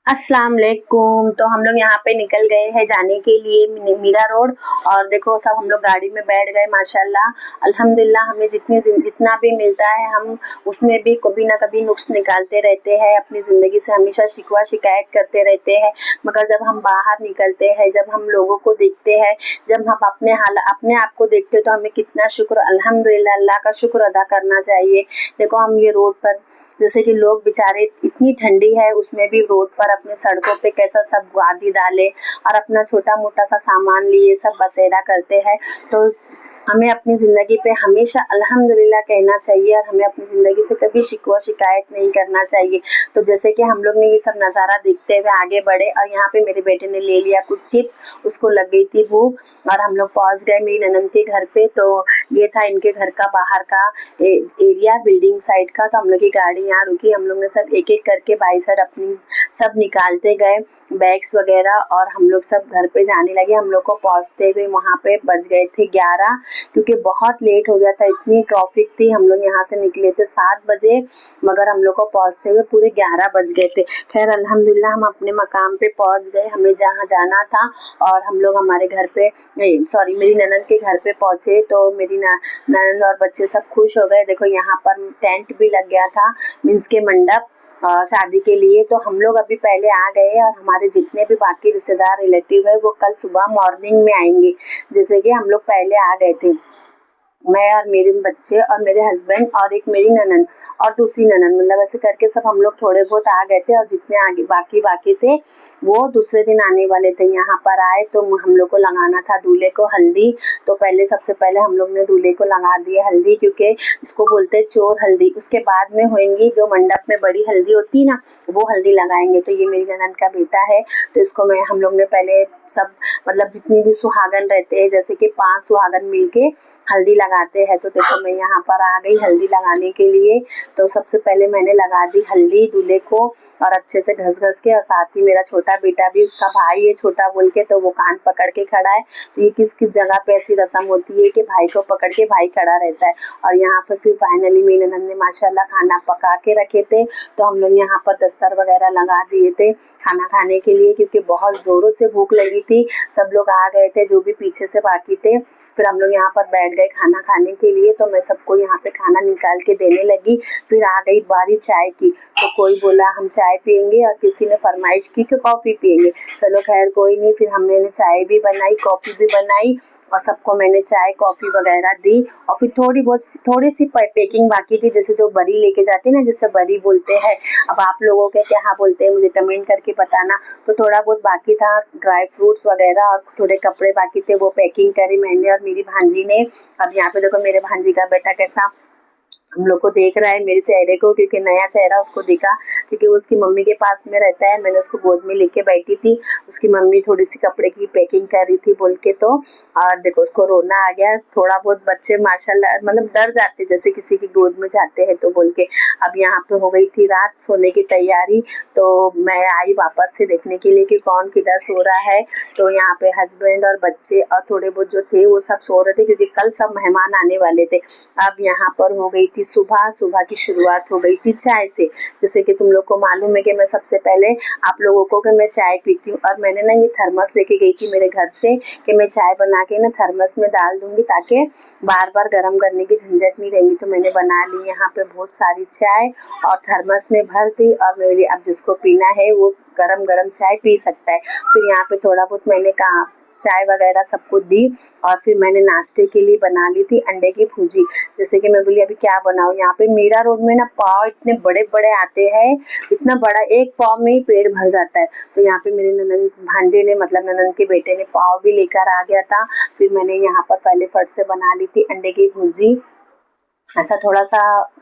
अस्सलाम वालेकुम। तो हम लोग यहाँ पे निकल गए हैं जाने के लिए मीरा रोड। और देखो सब हम लोग गाड़ी में बैठ गए माशाल्लाह। अल्हम्दुलिल्लाह हमें जितना भी मिलता है हम उसमें भी कभी ना कभी नुक्स निकालते रहते हैं। अपनी ज़िंदगी से हमेशा शिकवा शिकायत करते रहते हैं, मगर जब हम बाहर निकलते हैं, जब हम लोगों को देखते हैं, जब हम अपने आप को देखते हैं तो हमें कितना शुक्र अल्हम्दुलिल्लाह अल्लाह का शुक्र अदा करना चाहिए। देखो हम ये रोड पर जैसे कि लोग बेचारे, इतनी ठंडी है उसमें भी रोड पर अपने सड़कों पे कैसा सब गाड़ी डाले और अपना छोटा मोटा सा सामान लिए सब बसेरा करते हैं। तो हमें अपनी ज़िंदगी पे हमेशा अल्हम्दुलिल्लाह कहना चाहिए और हमें अपनी ज़िंदगी से कभी शिकवा शिकायत नहीं करना चाहिए। तो जैसे कि हम लोग ने ये सब नज़ारा देखते हुए आगे बढ़े और यहाँ पे मेरे बेटे ने ले लिया कुछ चिप्स, उसको लग गई थी भूख और हम लोग पहुँच गए मेरी ननद के घर पे। तो ये था इनके घर का बाहर का एरिया, बिल्डिंग साइड का। तो हम लोग की गाड़ी यहाँ रुकी, हम लोग ने सब एक एक करके बाई साइड अपनी सब निकालते गए बैग्स वगैरह और हम लोग सब घर पे जाने लगे। हम लोग को पहुँचते हुए वहाँ पे बज गए थे 11, क्योंकि बहुत लेट हो गया था, इतनी ट्रैफिक थी। हम लोग यहाँ से निकले थे 7 बजे, मगर हम लोग को पहुँचते हुए पूरे 11 बज गए थे। खैर अल्हम्दुलिल्लाह हम अपने मकाम पे पहुँच गए, हमें जहाँ जाना था। और हम लोग हमारे घर पे सॉरी मेरी ननद के घर पे पहुँचे तो मेरी ननद और बच्चे सब खुश हो गए। देखो यहाँ पर टेंट भी लग गया था, मीन्स के मंडप शादी के लिए। तो हम लोग अभी पहले आ गए और हमारे जितने भी बाकी रिश्तेदार रिलेटिव है वो कल सुबह मॉर्निंग में आएंगे। जैसे कि हम लोग पहले आ गए थे, मैं और मेरे बच्चे और मेरे हस्बैंड और एक मेरी ननद और दूसरी ननद, मतलब ऐसे करके सब हम लोग थोड़े बहुत आ गए थे। और जितने आगे बाकी थे वो दूसरे दिन आने वाले थे। यहाँ पर आए तो हम लोग को लगाना था दूल्हे को हल्दी। तो सबसे पहले हम लोग ने दूल्हे को लगा दिया हल्दी, क्योंकि इसको बोलते हैं चोर हल्दी। उसके बाद में होंगी जो मंडप में बड़ी हल्दी होती ना, वो हल्दी लगाएंगे। तो ये मेरी ननद का बेटा है, तो इसको हम लोग ने पहले सब, मतलब जितनी भी सुहागन रहते हैं, जैसे कि 5 सुहागन मिलके हल्दी लगाते हैं। तो देखो मैं यहाँ पर आ गई हल्दी लगाने के लिए। तो सबसे पहले मैंने लगा दी हल्दी दूल्हे को और अच्छे से घस के। और साथ ही मेरा छोटा बेटा भी, उसका भाई है छोटा बोल के, तो वो कान पकड़ के खड़ा है। तो ये किस किस जगह पे ऐसी रस्म होती है कि भाई को पकड़ के भाई खड़ा रहता है। और यहाँ पर फिर फाइनली मेरी ननद ने माशाल्लाह खाना पका के रखे थे, तो हम लोग यहाँ पर दस्तर वगैरह लगा दिए थे खाना खाने के लिए, क्योंकि बहुत ज़ोरों से भूख लगी थी। सब लोग आ गए थे जो भी पीछे से बाकी थे। फिर हम लोग यहाँ पर बैठ गए खाना खाने के लिए। तो मैं सबको यहाँ पे खाना निकाल के देने लगी। फिर आ गई बारी चाय की, तो कोई बोला हम चाय पियेंगे और किसी ने फरमाइश की कि कॉफ़ी पियेंगे। चलो खैर कोई नहीं, फिर हमने चाय भी बनाई कॉफ़ी भी बनाई और सबको मैंने चाय कॉफ़ी वगैरह दी। और फिर थोड़ी सी पैकिंग बाकी थी, जैसे जो बरी लेके जाते हैं ना, जैसे बरी बोलते हैं। अब आप लोगों के क्या बोलते हैं मुझे कमेंट करके बताना। तो थोड़ा बहुत बाकी था, ड्राई फ्रूट्स वगैरह और थोड़े कपड़े बाकी थे, वो पैकिंग करी मैंने और मेरी भांजी ने। अब यहाँ पे देखो मेरे भांजी का बेटा कैसा हम लोग को देख रहा है, मेरे चेहरे को, क्योंकि नया चेहरा उसको दिखा, क्योंकि वो उसकी मम्मी के पास में रहता है। मैंने उसको गोद में लेके बैठी थी, उसकी मम्मी थोड़ी सी कपड़े की पैकिंग कर रही थी बोल के। तो और देखो उसको रोना आ गया। थोड़ा बहुत बच्चे माशाल्लाह मतलब डर जाते जैसे किसी की गोद में जाते हैं तो बोल के। अब यहाँ पे हो गई थी रात, सोने की तैयारी। तो मैं आई वापस से देखने के लिए कि कौन किधर सो रहा है। तो यहाँ पे हस्बैंड और बच्चे और थोड़े बहुत जो थे वो सब सो रहे थे, क्योंकि कल सब मेहमान आने वाले थे। अब यहाँ पर हो गई थी सुबह की शुरुआत हो गई थी चाय से। जैसे कि तुम लोग को मालूम है कि मैं सबसे पहले आप लोगों को कि मैं चाय पीती हूँ, और मैंने ना ये थर्मस लेके गई थी मेरे घर से कि मैं चाय बना के ना थर्मस में डाल दूंगी, ताकि बार बार गर्म करने की झंझट नहीं रहेंगी। तो मैंने बना ली यहाँ पे बहुत सारी चाय और थर्मस में भर दी, और मेरे लिए अब जिसको पीना है वो गरम गरम चाय पी सकता है। फिर यहाँ पे थोड़ा बहुत मैंने कहा चाय वगैरह सबको दी। और फिर मैंने नाश्ते के लिए बना ली थी अंडे की भुर्जी। जैसे कि मैं बोली अभी क्या बनाऊँ, यहाँ पे मीरा रोड में ना पाव इतने बड़े बड़े आते हैं, इतना बड़ा एक पाव में ही पेट भर जाता है। तो यहाँ पे मेरे ननद भांजे ने, मतलब ननद के बेटे ने पाव भी लेकर आ गया था। फिर मैंने यहाँ पर पहले फट से बना ली थी अंडे की भुर्जी। ऐसा थोड़ा सा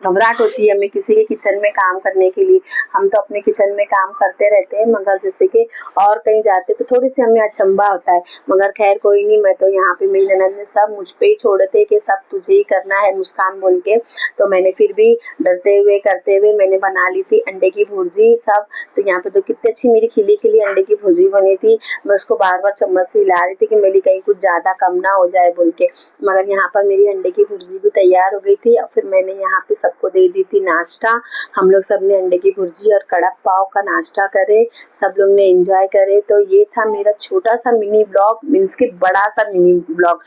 घबराहट होती है हमें किसी के किचन में काम करने के लिए। हम तो अपने किचन में काम करते रहते हैं, मगर जैसे कि और कहीं जाते तो थोड़ी सी हमें अचंभा होता है। मगर खैर कोई नहीं, मैं तो यहाँ पे मेरी ननद ने सब मुझ पे ही छोड़े थे कि सब तुझे ही करना है मुस्कान बोल के। तो मैंने फिर भी डरते हुए करते हुए मैंने बना ली थी अंडे की भुर्जी सब। तो यहाँ पे तो कितनी अच्छी मेरी खिली खिली अंडे की भुर्जी बनी थी। मैं उसको बार बार चम्मच से हिला रही थी कि मेरी कहीं कुछ ज्यादा कम ना हो जाए बोल के। मगर यहाँ पर मेरी अंडे की भुर्जी भी तैयार हो गई थी और फिर मैंने यहाँ पे सबको दे दी थी नाश्ता। हम लोग सब ने अंडे की भुर्जी और कड़क पाव का नाश्ता करे, सब लोग ने एंजॉय करे। तो ये था मेरा छोटा सा मिनी ब्लॉग, मीन्स के बड़ा सा मिनी ब्लॉग,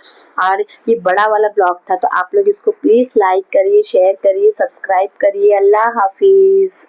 और ये बड़ा वाला ब्लॉग था। तो आप लोग इसको प्लीज लाइक करिए, शेयर करिए, सब्सक्राइब करिए। अल्लाह हाफिज।